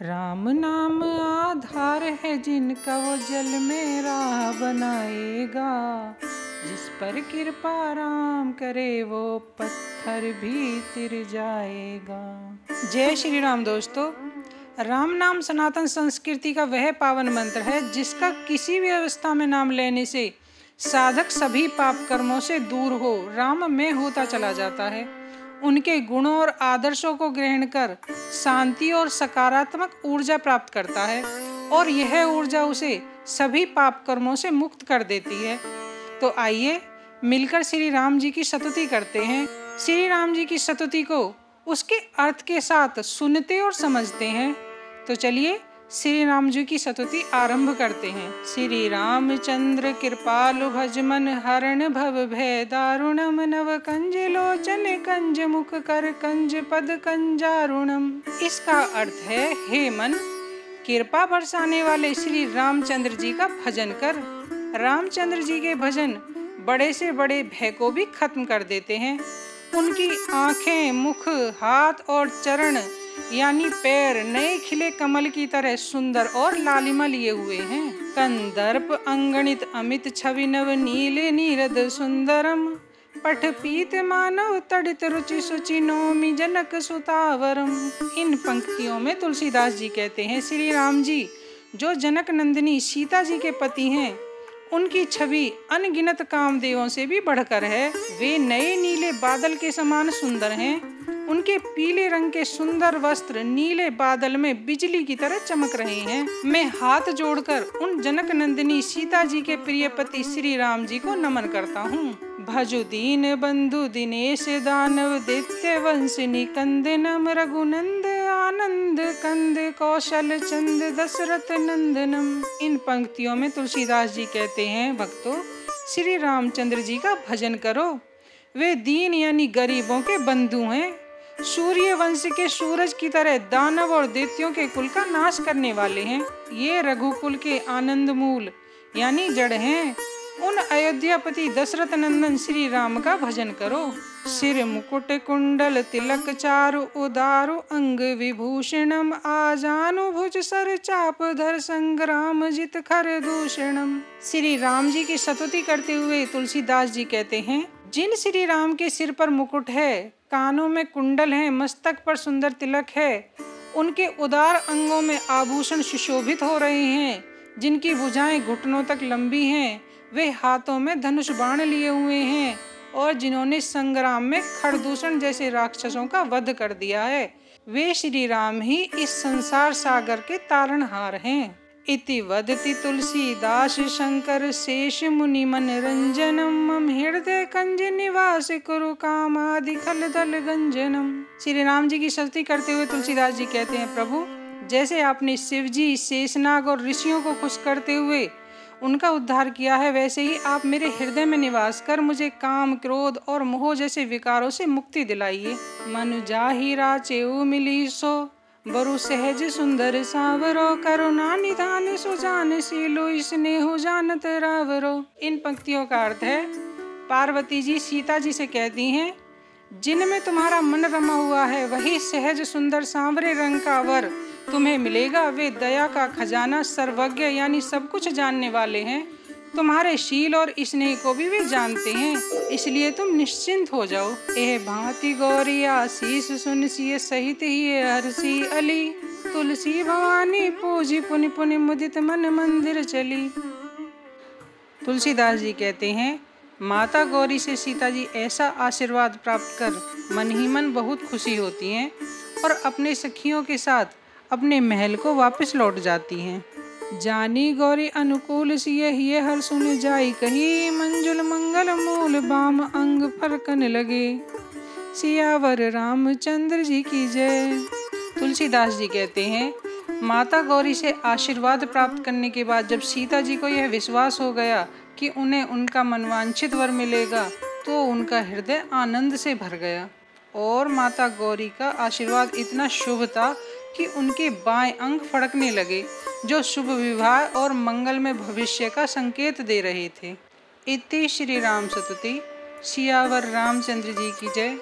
राम नाम आधार है जिनका वो जल में राह बनाएगा। जिस पर कृपा राम करे वो पत्थर भी तिर जाएगा। जय श्री राम। दोस्तों, राम नाम सनातन संस्कृति का वह पावन मंत्र है जिसका किसी भी अवस्था में नाम लेने से साधक सभी पाप कर्मों से दूर हो राम में होता चला जाता है। उनके गुणों और आदर्शों को ग्रहण कर शांति और सकारात्मक ऊर्जा प्राप्त करता है और यह ऊर्जा उसे सभी पाप कर्मों से मुक्त कर देती है। तो आइए मिलकर श्री राम जी की स्तुति करते हैं। श्री राम जी की स्तुति को उसके अर्थ के साथ सुनते और समझते हैं। तो चलिए श्री राम जी की स्तुति आरंभ करते हैं। श्री रामचंद्र कृपालु भजमन हरण भव भय दारुणम नव कंज लोचन कंज मुख कर कंज पद कंजारुणम। इसका अर्थ है, हे मन, कृपा बरसाने वाले श्री रामचंद्र जी का भजन कर। रामचंद्र जी के भजन बड़े से बड़े भय को भी खत्म कर देते हैं। उनकी आंखें, मुख, हाथ और चरण यानी पैर नए खिले कमल की तरह सुंदर और लालिमा लिए हुए हैं। कंदर्प अंगणित अमित छवि नव नीले नीरद सुंदरम पठ पीत मानव तड़ित रुचि सुचि नौमि जनक सुतावरम। इन पंक्तियों में तुलसीदास जी कहते हैं, श्री राम जी जो जनक नंदिनी सीता जी के पति हैं, उनकी छवि अनगिनत कामदेवों से भी बढ़कर है। वे नए नीले बादल के समान सुंदर हैं। उनके पीले रंग के सुंदर वस्त्र नीले बादल में बिजली की तरह चमक रहे हैं। मैं हाथ जोड़कर उन जनक नंदिनी सीता जी के प्रिय पति श्री राम जी को नमन करता हूँ। भजु दीन बंधु दिनेश दानव दैत्य वंशिनी कंदनम रघुनंद आनंद कंद कौशल चंद दशरथ नंदनम। इन पंक्तियों में तुलसीदास जी कहते हैं, भक्तों, श्री रामचंद्र जी का भजन करो। वे दीन यानी गरीबों के बंधु हैं। सूर्य वंश के सूरज की तरह दानव और दैत्यों के कुल का नाश करने वाले हैं। ये रघुकुल के आनंद मूल यानी जड़ हैं। उन अयोध्यापति दशरथ नंदन श्री राम का भजन करो। सिर मुकुट कुंडल तिलक चारु उदारु अंग विभूषणम आजानु भुज सर चाप धर संग्राम जित खर दूषणम। श्री राम जी की स्तुति करते हुए तुलसीदास जी कहते हैं, जिन श्री राम के सिर पर मुकुट है, कानों में कुंडल है, मस्तक पर सुंदर तिलक है, उनके उदार अंगों में आभूषण सुशोभित हो रहे हैं, जिनकी भुजाएं घुटनों तक लंबी हैं, वे हाथों में धनुष बाण लिए हुए हैं और जिन्होंने संग्राम में खरदूषण जैसे राक्षसों का वध कर दिया है, वे श्री राम ही इस संसार सागर के तारणहार हैं। इति वदति तुलसीदास शंकर शेष मुनि मन रंजनम मम हृदय कंज निवास कुरु कामादि खल दल गंजनम। श्री राम जी की स्तुति करते हुए तुलसीदास जी कहते हैं, प्रभु, जैसे आपने शिव जी, शेषनाग और ऋषियों को खुश करते हुए उनका उद्धार किया है, वैसे ही आप मेरे हृदय में निवास कर मुझे काम, क्रोध और मोह जैसे विकारों से मुक्ति दिलाइए। मन जाहि राचेउ मिली सो बरु सहज सुंदर सावरो करुणा निधान सुजान सीलो स्नेह जानत रावरो। इन पंक्तियों का अर्थ है, पार्वती जी सीता जी से कहती हैं, जिनमें तुम्हारा मन रमा हुआ है वही सहज सुंदर सांवरे रंग का वर तुम्हें मिलेगा। वे दया का खजाना, सर्वज्ञ यानी सब कुछ जानने वाले हैं। तुम्हारे शील और स्नेह को भी वे जानते हैं, इसलिए तुम निश्चिंत हो जाओ। एह भांति गौरी आशीष सुन सिय सहित ही हर्षी अली तुलसी भवानी पूजी पुनि पुनि मुदित मन मंदिर चली। तुलसीदास जी कहते हैं, माता गौरी से सीता जी ऐसा आशीर्वाद प्राप्त कर मन ही मन बहुत खुशी होती हैं और अपने सखियों के साथ अपने महल को वापस लौट जाती हैं। जानी गौरी अनुकूल सिय हिय हर सुन जाई कही मंजुल मंगल मूल बाम अंग फरकन लगे। सियावर रामचंद्र जी की जय। तुलसीदास जी कहते हैं, माता गौरी से आशीर्वाद प्राप्त करने के बाद जब सीता जी को यह विश्वास हो गया कि उन्हें उनका मनवांछित वर मिलेगा, तो उनका हृदय आनंद से भर गया और माता गौरी का आशीर्वाद इतना शुभ था कि उनके बाएं अंग फड़कने लगे, जो शुभ विवाह और मंगल में भविष्य का संकेत दे रहे थे। इति श्री राम स्तुति। सियावर रामचंद्र जी की जय।